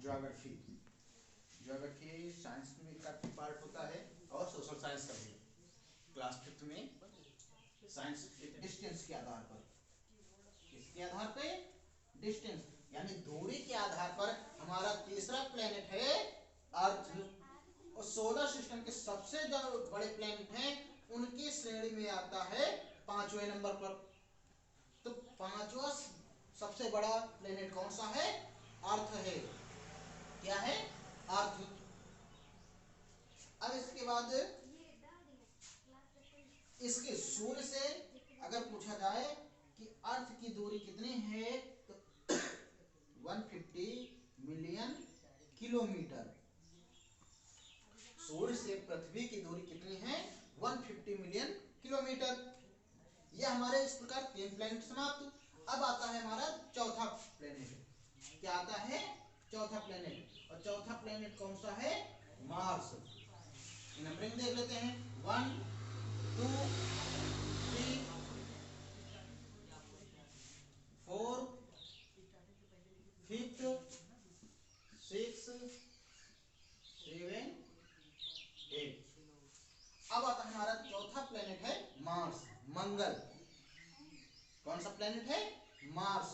Geography. Geography science में का part होता है और सोशल साइंस का भी। क्लास 5 में साइंस डिस्टेंस के आधार पर, किसके आधार पे? डिस्टेंस यानी दूरी के आधार पर हमारा तीसरा प्लेनेट है अर्थ। और सोलर सिस्टम के सबसे जो बड़े प्लेनेट हैं उनकी श्रेणी में आता है 5वें नंबर पर। तो 5वां सबसे बड़ा प्लेनेट कौन सा है? अर्थ है। क्या है? अर्थ। अब इसके बाद इसके सूर्य से अगर पूछा जाए कि अर्थ की दूरी कितनी है तो 150 मिलियन किलोमीटर। सूर्य से पृथ्वी की दूरी कितनी है? 150 मिलियन किलोमीटर। यह हमारे इस प्रकार 3 प्लेनेट समाप्त। अब आता है हमारा चौथा प्लेनेट। क्या आता है? चौथा प्लेनेट। और चौथा प्लेनेट कौन सा है? मार्स। नंबरिंग देख लेते हैं 1 2 3 4 5 6 7 8। अब आता है हमारा चौथा प्लेनेट है मार्स, मंगल। कौन सा प्लेनेट है? मार्स।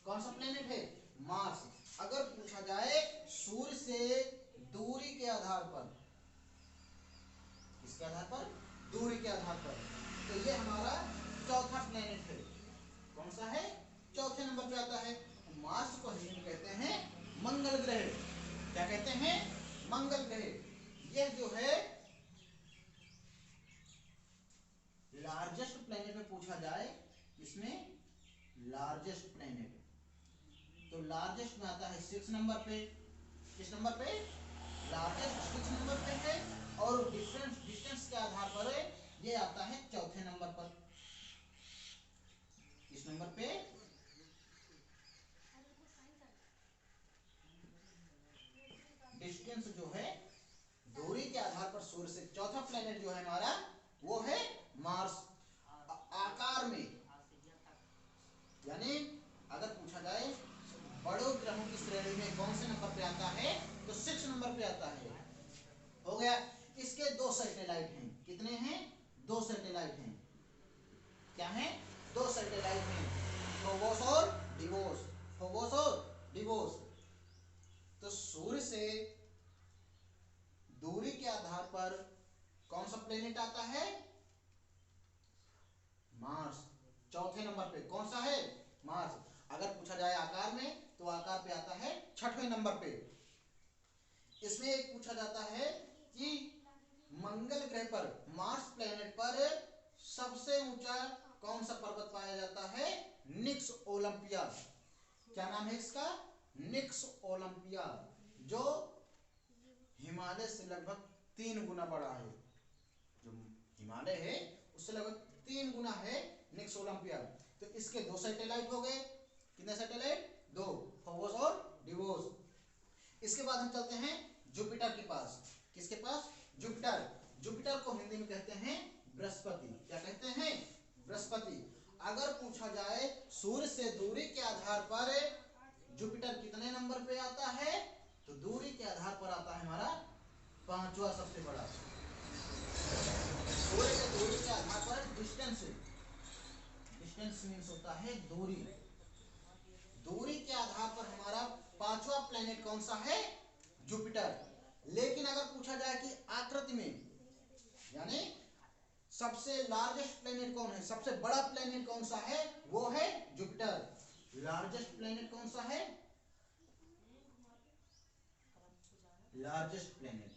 कौन सा प्लेनेट है? मार्स। अगर पूछा जाए सूर्य से दूरी के आधार पर, किसके आधार पर? दूरी के आधार पर, तो ये हमारा चौथा प्लेनेट है। कौन सा है? चौथे नंबर पे आता है। मार्स को हिंदी में कहते हैं मंगल ग्रह। क्या कहते हैं? मंगल ग्रह। यह जो है लार्जेस्ट प्लेनेट में पूछा जाए, इसमें लार्जेस्ट प्लेनेट, तो लार्जेस्ट में आता है 6 नंबर पे। किस नंबर पे? लार्जेस्ट 6 नंबर पे है। और डिस्टेंस के आधार पर ये आता है चौथे नंबर पर। किस नंबर पे? डिस्टेंस जो है दूरी के आधार पर सूर्य से चौथा प्लेनेट जो है हमारा वो है मार्स। आकार में यानी अगर पूछा जाए बड़े ग्रहों की श्रेणी में कौन से नंबर पे आता है तो 6 नंबर पे आता है। हो गया। इसके 2 सैटेलाइट हैं। कितने हैं? 2 सैटेलाइट हैं। क्या हैं? 2 सैटेलाइट हैं, फोबोस और डिवोस। फोबोस और डिवोस। तो सूर्य से दूरी के आधार पर कौन सा प्लेनेट आता है? मार्स। चौथे नंबर पे कौन सा है? मार्स। अगर पूछा जाए आकार में तो आकार पे आता है 6वें नंबर पे। इसमें एक पूछा जाता है कि मंगल ग्रह पर, मार्स प्लेनेट पर सबसे ऊंचा कौन सा पर्वत पाया जाता है? निक्स ओलंपिया। क्या नाम है इसका? निक्स ओलंपिया, जो हिमालय से लगभग 3 गुना बड़ा है। जो हिमालय है उससे लगभग 3 गुना है निक्स ओलंपिया। तो इसके 2 सैटेलाइट हो गए। कितने सैटेलाइट? 2, फोबोस और डिवोस। इसके बाद हम चलते हैं जुपिटर के पास। किसके पास? जुपिटर। जुपिटर को हिंदी में कहते हैं बृहस्पति। क्या कहते हैं? बृहस्पति। अगर पूछा जाए सूर्य से दूरी के आधार पर जुपिटर कितने नंबर पे आता है तो दूरी के आधार पर आता है हमारा 5वां सबसे बड़ा। सूर्य से दूरी के आधार पर डिस्टेंस, डिस्टेंस मीन्स होता है दूरी। दूरी के आधार पर हमारा 5वां प्लेनेट कौन सा है? जुपिटर। लेकिन अगर पूछा जाए कि आकृति में, यानी सबसे लार्जेस्ट प्लेनेट कौन है, सबसे बड़ा प्लेनेट कौन सा है, वो है जुपिटर। लार्जेस्ट प्लेनेट कौन सा है? Largest planet,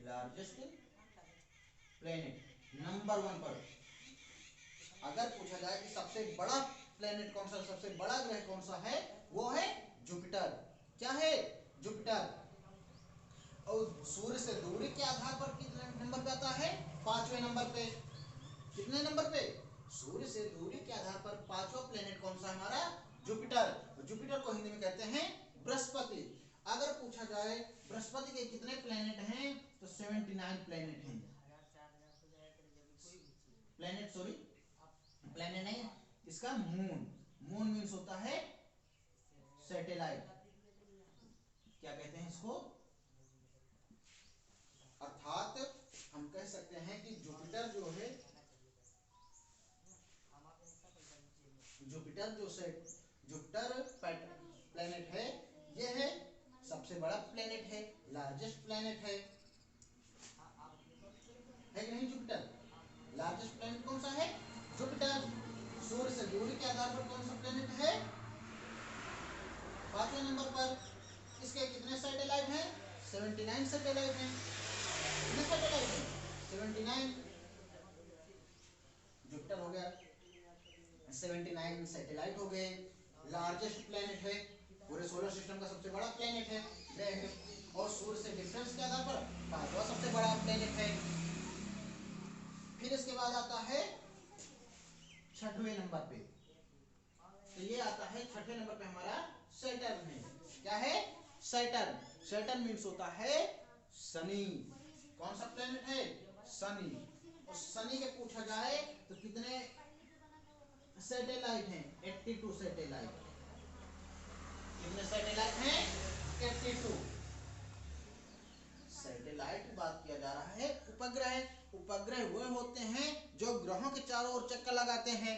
largest planet number 1 पर। अगर पूछा जाए कि सबसे बड़ा प्लेनेट कौन सा, सबसे बड़ा ग्रह कौन सा है, वो है जुपिटर। क्या है? जुपिटर। और सूर्य से दूरी के आधार पर कितने नंबर पे आता है? 5वें नंबर पे। कितने नंबर पे? सूर्य से दूरी के आधार पर 5वां प्लेनेट कौन सा हमारा? जुपिटर। जुपिटर को हिंदी में कहते हैं बृहस्पति। अगर पूछा जाए बृहस्पति के कितने प्लेनेट हैं तो 79 प्लेनेट हैं। प्लेनेट, सॉरी प्लेनेट नहीं, इसका मून। मून मीन्स होता है सैटेलाइट, क्या कहते हैं इसको, अर्थात हम कह सकते हैं कि जुपिटर जो है, जुपिटर प्लेनेट है, यह है सबसे बड़ा प्लेनेट है, लार्जेस्ट प्लेनेट है कि नहीं जुपिटर? लार्जेस्ट प्लेनेट कौन सा है? जुपिटर। सूर्य से दूरी के आधार पर कौन सा प्लेनेट है? 5वें नंबर पर। इसके कितने सैटेलाइट हैं? 79 सैटेलाइट हैं। कितने सैटेलाइट हैं? 79। जुपिटर हो गया, 79 सैटेलाइट हो गए, लार्जेस्ट प्लेनेट है, पूरे सोलर सिस्टम का सबसे बड़ा प्लेनेट है, ग्रह है, और सूर्य से डिस्टेंस के आधार पर 5वां सबसे बड़ा प्लेनेट है। फिर इसके बाद आता है 6वें नंबर पे, तो ये आता है 6वें नंबर पे हमारा सैटर्न है। क्या है? सैटर्न। सैटर्न मीन्स होता है शनि। कौन सा प्लेनेट है? शनि। और शनि के पूछा जाए तो कितने सैटेलाइट हैं? 82 सैटेलाइट। कितने सैटेलाइट हैं? 82 सैटेलाइट की बात किया जा रहा है। उपग्रह, उपग्रह वो होते हैं जो ग्रहों के चारों ओर चक्कर लगाते हैं,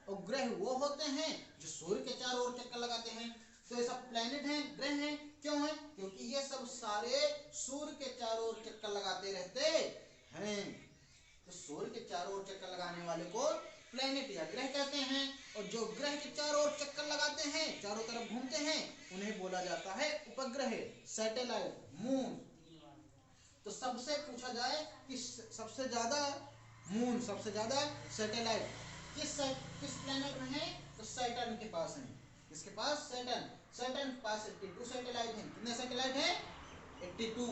और ग्रह वो होते हैं जो सूर्य के चारों ओर चक्कर लगाते हैं। तो ये सब प्लेनेट हैं, ग्रह हैं। क्यों है? क्योंकि ये सब सारे सूर्य के चारों ओर चक्कर लगाते रहते हैं। तो सूर्य के चारों ओर चक्कर लगाने वाले को प्लेनेट या ग्रह कहते हैं, और जो ग्रह के चारों ओर चक्कर लगाते हैं, चारों तरफ घूमते हैं, उन्हें बोला जाता है उपग्रह, सैटेलाइट, मून। तो सबसे पूछा जाए कि सबसे ज्यादा मून, सबसे ज्यादा सैटेलाइट किस प्लेनेट में है? तो सैटर्न के पास है। किसके पास? सैटर्न। सैटर्न के पास 82 सैटेलाइट हैं। कितने सैटेलाइट हैं? 82।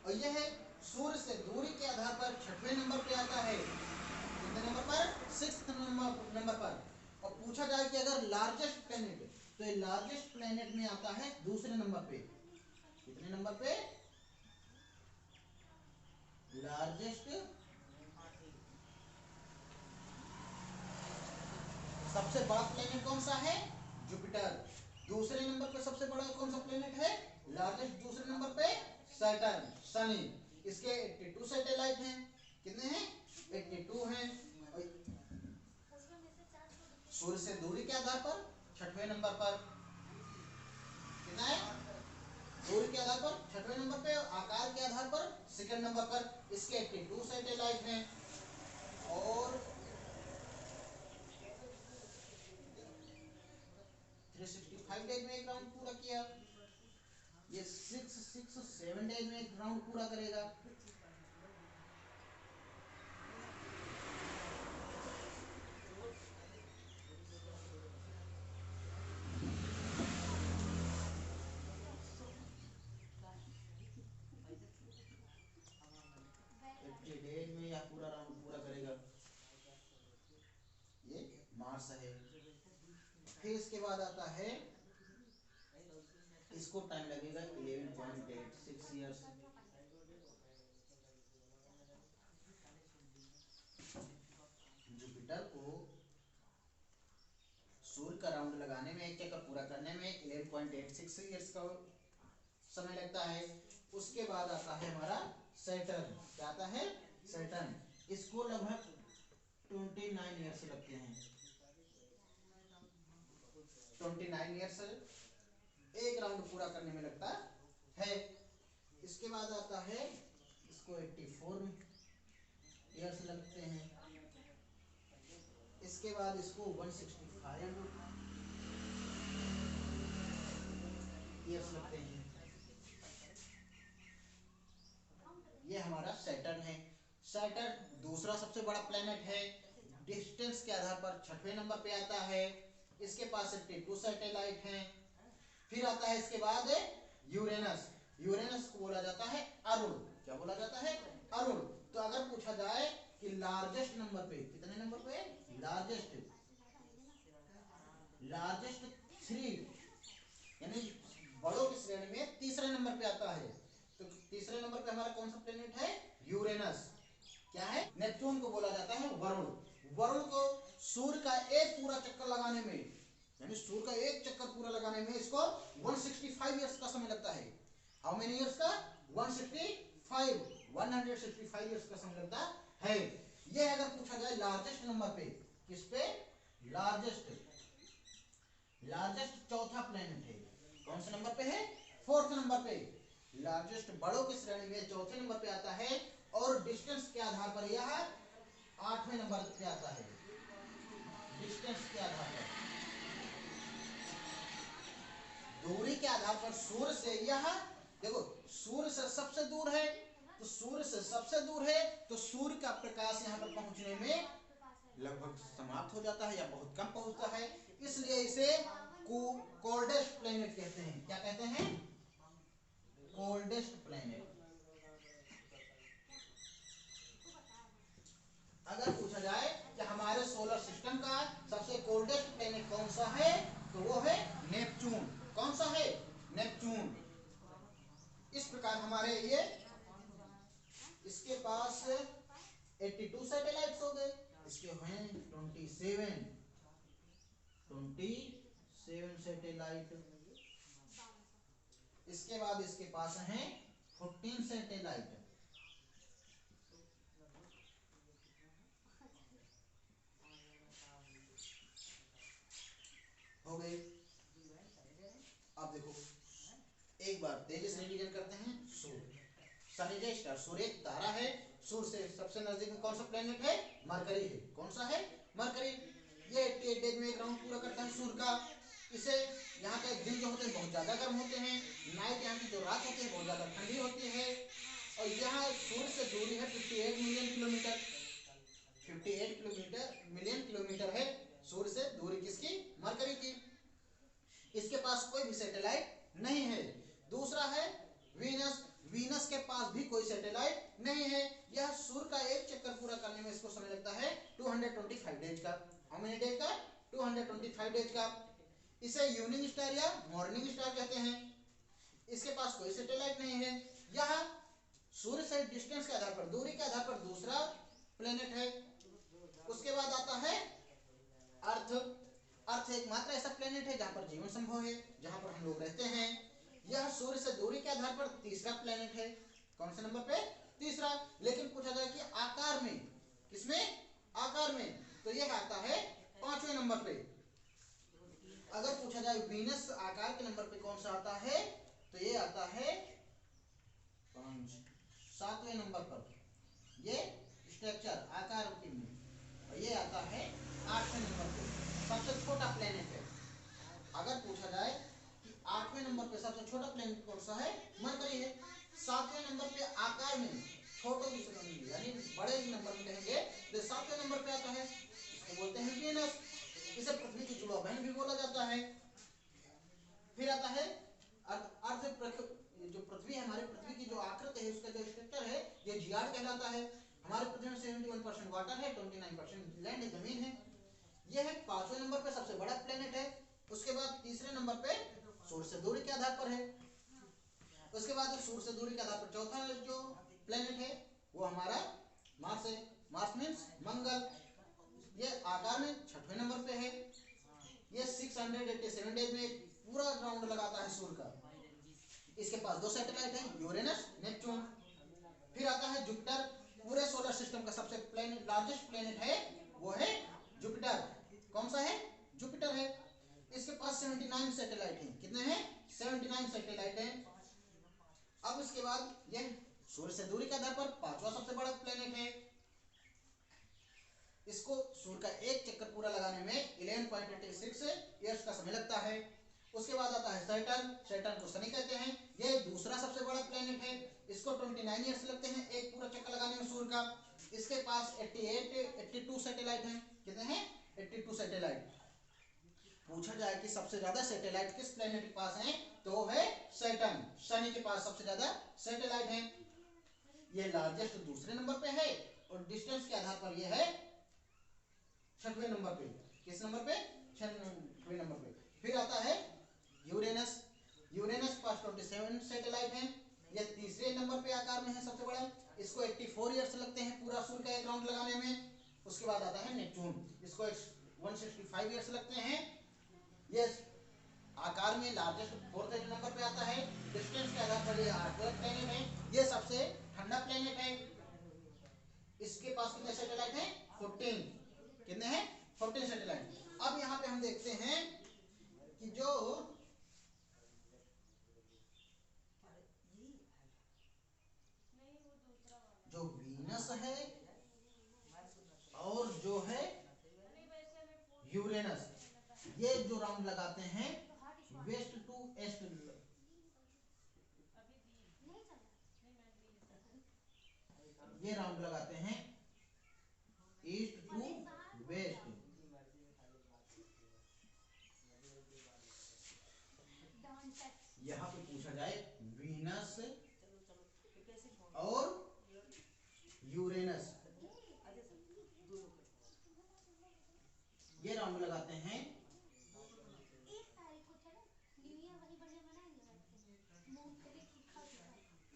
और यह सूर्य से दूरी के आधार पर 6वें नंबर पे आता है। कितने नंबर पर? 6th नंबर पर। और पूछा जाए कि अगर लार्जेस्ट प्लेनेट, तो ये लार्जेस्ट प्लेनेट में आता है दूसरे नंबर पे। कितने नंबर पे? लार्जेस्ट, सबसे बड़ा प्लेनेट कौन सा है? जुपिटर। दूसरे नंबर पे सबसे बड़ा कौन सा प्लेनेट है? लार्जेस्ट। दूसरे नंबर पे सैटर्न, शनि। इसके 82 सैटेलाइट हैं। कितने हैं? 82 हैं। सूर्य से दूरी के आधार पर 6वें नंबर पर कितना है? दूरी के आधार पर 6वें नंबर पे, आकार के आधार पर 2nd नंबर पर। इसके 82 सैटेलाइट हैं। और 365 डेज में एक राउंड पूरा किया। ये 7 डेज में एक राउंड पूरा करेगा। डेज में या पूरा राउंड पूरा करेगा। ये मार्स है। फिर इसके बाद आता है, इसको टाइम लगेगा 11.86 ईयर्स। जुपिटर को सूर्य का राउंड लगाने में, एक चक्कर पूरा करने में 11.86 ईयर्स का समय लगता है। उसके बाद आता है हमारा सैटर्न। क्या आता है? सैटर्न। इसको लगभग 29 ईयर्स लगते हैं। 29 ईयर्स एक राउंड पूरा करने में लगता है। इसके बाद आता है, इसको 84 ईयर्स लगते हैं। इसके बाद इसको 165 ईयर्स लगते हैं। ये हमारा सैटर्न है। सैटर्न दूसरा सबसे बड़ा प्लेनेट है। डिस्टेंस के आधार पर 6वें नंबर पे आता है। इसके पास 82 सैटेलाइट हैं। फिर आता है इसके बाद यूरेनस। यूरेनस को बोला जाता है अरुण। क्या बोला जाता है? अरुण। तो अगर पूछा जाए कि लार्जेस्ट नंबर पे, कितने नंबर पे? लार्जेस्ट, लार्जेस्ट 3, यानी बड़ों की श्रेणी में तीसरे नंबर पे आता है। तो तीसरे नंबर पे हमारा कौन सा प्लेनेट है? यूरेनस। क्या है? नेपच्यून को बोला जाता है वरुण। वरुण को सूर्य का एक पूरा चक्कर लगाने यानी सूर्य का एक चक्कर पूरा लगाने में इसको 165 ईयर्स का समय लगता है। हाउ मेनी ईयर्स का? 165 ईयर्स का समय लगता है। ये अगर पूछा जाए लार्जेस्ट नंबर पे, किस पे? लार्जेस्ट चौथा प्लेनेट है। कौन से नंबर पे है? 4th नंबर पे। लार्जेस्ट बड़ों की श्रेणी में चौथे नंबर पे आता है और डिस्टेंस के आधार पर यह 8वें नंबर पे आता है। डिस्टेंस के आधार पर, दूरी के आधार पर सूर्य से यह, देखो सूर्य से सबसे दूर है, तो सूर्य से सबसे दूर है तो सूर्य का प्रकाश यहाँ पर पहुंचने में लगभग समाप्त हो जाता है या बहुत कम पहुंचता है, इसलिए इसे कोल्डेस्ट प्लेनेट कहते हैं। क्या कहते हैं? Coldest planet. अगर पूछा जाए कि हमारे सोलर सिस्टम का सबसे कोल्डेस्ट प्लेनेट कौन सा है, तो वो है नेपच्यून। कौन सा है? नेपच्यून। इस प्रकार हमारे ये, इसके पास 82 सैटेलाइट्स हो गए, इसके हैं 27 सैटेलाइट। इसके बाद इसके पास हैं 14 सैटेलाइट। हो गए। अब देखो एक बार तेजी से रिवीजन करते हैं। सूर्य, सन स्टार, सूर्य एक तारा है। सूर्य से सबसे नजदीक में कौन सा प्लेनेट है? मरकरी है। कौन सा है? मरकरी। ये 88 डेज में एक राउंड पूरा करता है सूर्य का। इसे यहाँ के दिन जो होते हैं बहुत ज्यादा गर्म होते हैं, नाइट यहाँ की जो रात होती है बहुत ज्यादा ठंडी होती है। और यहाँ सूर्य से दूरी है 58 मिलियन किलोमीटर। 58 मिलियन किलोमीटर है सूर्य से दूरी किसकी? मरकरी की। इसके पास कोई भी सैटेलाइट नहीं है। दूसरा है वीनस। वीनस के पास भी कोई सैटेलाइट नहीं है। यह सूर्य का एक चक्कर पूरा करने में इसको समय लगता है 225 डेज का। हाउ मेनी डेज का? 225 डेज का। इसे इवनिंग स्टार या मॉर्निंग स्टार कहते हैं। इसके पास कोई सैटेलाइट नहीं है। यह सूर्य से डिस्टेंस के आधार पर, दूरी के आधार पर दूसरा प्लेनेट है। उसके बाद आता है अर्थ। अर्थ एकमात्र ऐसा प्लेनेट है जहां पर जीवन संभव है, जहां पर हम लोग रहते हैं। यह सूर्य से दूरी के आधार पर तीसरा प्लेनेट है। कौन से नंबर पे? तीसरा। लेकिन पूछा जाए कि आकार में, किसमें? आकार में, तो यह आता है 5वें नंबर पे। अगर पूछा जाए वीनस आकार के नंबर पे कौन सा आता है, तो ये आता है 7वें नंबर पर, ये स्ट्रक्चर आकार में। और ये आता है 8वें नंबर पे, सबसे छोटा प्लेनेट है। अगर पूछा जाए कि 8वें नंबर पे सबसे छोटा प्लेनेट कौन सा है? मरकरी है। 7वें नंबर पे आकार में छोटे दूसरे यानी बड़े नंबर में कहेंगे तो 7वें नंबर पे आता है, इसको बोलते हैं वीनस। इसे पृथ्वी की जुड़वा बहन भी बोला जाता है। फिर आता है अर्थ। जो पृथ्वी है, हमारी पृथ्वी की जो आकृति है, उसका जो स्ट्रक्चर है, ये जियाड कहलाता है। हमारे पृथ्वी में 71% वाटर है, 29% लैंड है, जमीन है। यह है 5वें नंबर पे सबसे बड़ा प्लेनेट है। उसके बाद तीसरे नंबर पे सूर्य से दूरी के आधार पर है। उसके बाद सूर्य से दूरी के आधार पर चौथा जो प्लेनेट है वो हमारा मार्स है। मार्स मीन्स मंगल। ये आकार में 6वें नंबर पे है। ये 687 डेज में पूरा राउंड लगाता है सूर्य का। इसके पास 2 सैटेलाइट हैं, यूरेनस, नेपच्यून। फिर आता है जुपिटर। पूरे सोलर सिस्टम का सबसे लार्जेस्ट प्लेनेट है वो है जुपिटर। कौन सा है? जुपिटर है। इसके पास 79 सैटेलाइट हैं। कितने हैं? 79 सैटेलाइट हैं। अब इसके बाद यह सूर्य से दूरी के आधार पर 5वां सबसे बड़ा प्लेनेट है। इसको सूर्य का एक चक्कर पूरा लगाने में 11.86 ईयर्स का समय लगता है। उसके बाद आता है सैटर्न। सैटर्न को शनि कहते हैं। यह दूसरा सबसे बड़ा प्लेनेट है। इसको 29 ईयर्स लगते हैं एक पूरा चक्कर लगाने में सूर्य का। इसके पास 82 सैटेलाइट हैं। कितने हैं? 82 सैटेलाइट। पूछा जाए कि सबसे ज्यादा सैटेलाइट किस प्लेनेट के पास हैं, तो वो है सैटर्न। शनि के पास सबसे ज्यादा सैटेलाइट हैं। ये लार्जेस्ट दूसरे नंबर पे है और डिस्टेंस के आधार पर यह है 6वें नंबर पे। किस नंबर पे? 6वें नंबर पे। फिर आता है यूरेनस। यूरेनस के पास 27 सैटेलाइट हैं। यह तीसरे नंबर पे आकार में है, सबसे बड़ा। इसको 84 ईयर्स लगते हैं पूरा सूर्य का एक राउंड लगाने में। उसके बाद आता है नेपच्यून। इसको 165 ईयर्स लगते हैं। ये आकार में लार्जेस्ट फोर्थ नंबर पे आता है। डिस्टेंस के आधार पर ये आर्कवैक प्लेनेट है, ये सबसे ठंडा प्लेनेट है। इसके पास कितने सैटेलाइट हैं? 14। कितने हैं? 14 सैटेलाइट। अब यहाँ पे हम देखते हैं कि जो वीनस है और जो है यूरेनस, ये जो राउंड लगाते हैं वेस्ट टू ईस्ट, ये राउंड लगाते हैं ईस्ट टू वेस्ट। यहाँ पे पूछा जाए वीनस और यूरेनस, ये राउंड लगाते हैं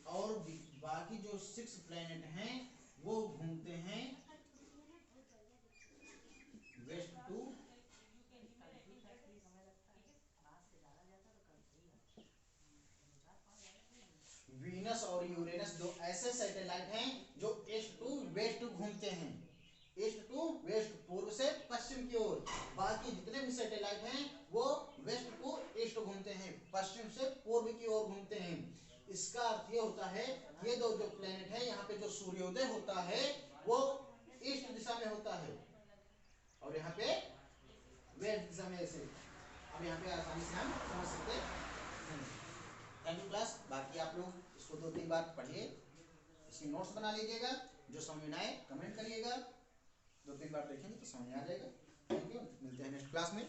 और बाकी जो 6 प्लेनेट हैं वो घूमते हैं वेस्ट टू। वीनस और यूरेनस दो ऐसे सैटेलाइट हैं जो ईस्ट टू वेस्ट घूमते हैं, ईस्ट टू वेस्ट, पूर्व से पश्चिम की ओर। बाकी जितने भी सैटेलाइट हैं वो वेस्ट टू ईस्ट घूमते हैं, पश्चिम से पूर्व की ओर घूमते हैं। इसका अर्थ ये होता है ये दो जो प्लेनेट है, यहाँ पे जो सूर्योदय होता है वो ईस्ट दिशा में होता है और यहाँ पे वेस्ट दिशा में से। अब यहाँ पे आसानी से हम समझ सकते हैं। Thank you class. बाकी आप लोग इसको 2-3 बार पढ़िए, इसकी नोट्स बना लीजिएगा, जो समझ में आए कमेंट करिएगा, 2-3 बार देखेंगे तो समझ में आ जाएगा। थैंक यू, मिलते हैं नेक्स्ट क्लास में।